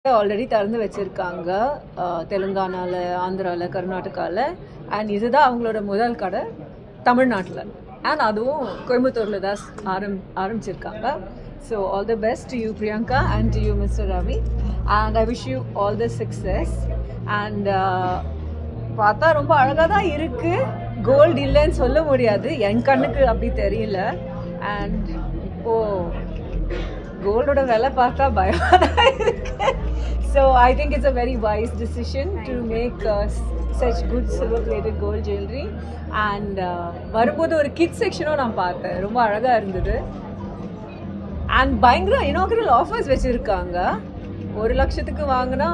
Already திறந்து வச்சுருக்காங்க தெலுங்கானாவில், ஆந்திராவில், கர்நாடகாவில். அண்ட் இதுதான் அவங்களோட முதல் கடை தமிழ்நாட்டில். அண்ட் அதுவும் கோயம்புத்தூரில் தான் ஆரம்பிச்சிருக்காங்க. So all the best to you Priyanka and to you mister Ravi. And I wish you all the success. And பார்த்தா ரொம்ப அழகாக தான் இருக்குது. கோல்டு இல்லைன்னு சொல்ல முடியாது, என் கண்ணுக்கு அப்படி தெரியல. அண்ட் இப்போது கோல்டோட விலை பார்த்தா பயமாக தான் இருக்கு. So I think it's a very wise decision to make such good silver plated gold jewellery. And வரும்போது ஒரு கிட் செக்ஷனும் நான் பார்த்தேன், ரொம்ப அழகாக இருந்தது. அண்ட் பயங்கர இனாகரல் ஆஃபர்ஸ் வச்சுருக்காங்க. 1,00,000க்கு வாங்கினா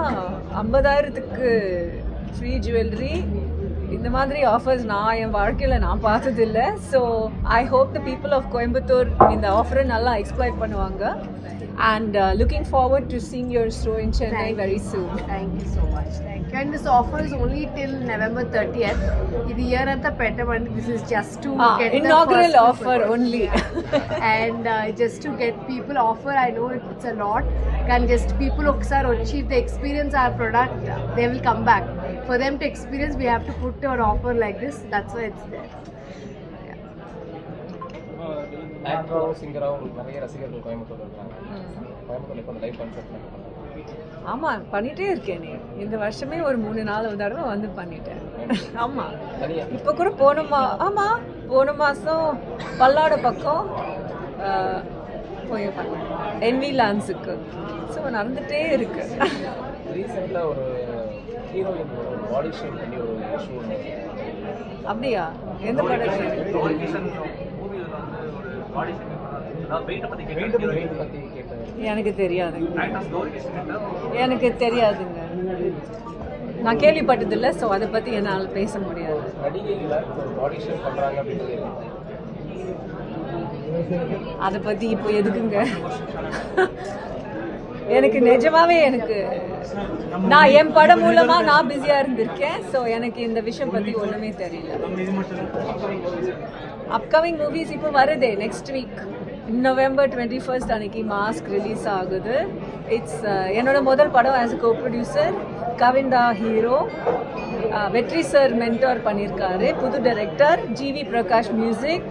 50,000க்கு ஃப்ரீ ஜுவல்லரி. இந்த மாதிரி ஆஃபர்ஸ் நான் என் வாழ்க்கையில் நான் பார்த்ததில்லை. So I hope the people of Coimbatore இந்த ஆஃபரை நல்லா எக்ஸ்ப்ளாய்ட் பண்ணுவாங்க. And looking forward to seeing your store in Chennai very soon. Thank you so much. Thank you. And this offer is only till November 30th. This year at the Pettamandi, this is just to get inaugural the offer only. And just to get people offer, I know it's a lot. Can just people achieve the experience our product, they will come back. For them to experience, we have to put our offer like this. That's why it's there. ஆக்டரும் சிங்கராகவும் நிறைய ரசிகர்கள் கோயம்புத்தூர் இருக்காங்க. கோயம்புத்தூர் இப்போ live concert ஆமாம் பண்ணிகிட்டே இருக்கேன். நீ இந்த வருஷமே ஒரு 3-4 தடவை வந்து பண்ணிட்டேன். ஆமாம், இப்போ கூட போன மாதம் பல்லாட பக்கம் போய் பண்ணேன் என்வி லான்ஸுக்கு. ஸோ நடந்துகிட்டே இருக்கு. ரீசெண்டாக ஒரு ஹீரோயின் பாடி ஷேப் பண்ணி ஒரு இஷ்யூ. அப்படியா? எந்த படத்தில்? எனக்கு தெரியாதுங்க. நான் கேள்விப்பட்டதில்லை. ஸோ அதை பற்றி என்னால் பேச முடியாது. அதை பற்றி இப்போ எதுக்குங்க? எனக்கு நிஜமாவே நான் என் படம் மூலமாக நான் பிஸியாக இருந்திருக்கேன். ஸோ எனக்கு இந்த விஷயம் பற்றி ஒன்றுமே தெரியல. அப்கமிங் மூவிஸ் இப்போ வருதே நெக்ஸ்ட் வீக் November 21st அன்னைக்கு மாஸ்க் ரிலீஸ் ஆகுது. இட்ஸ் என்னோட முதல் படம் ஆஸ் அ கோ ப்ரொடியூசர். கவின்தா ஹீரோ, வெற்றி சார் மென்டார் பண்ணியிருக்காரு. புது டைரக்டர் ஜிவி பிரகாஷ் மியூசிக்.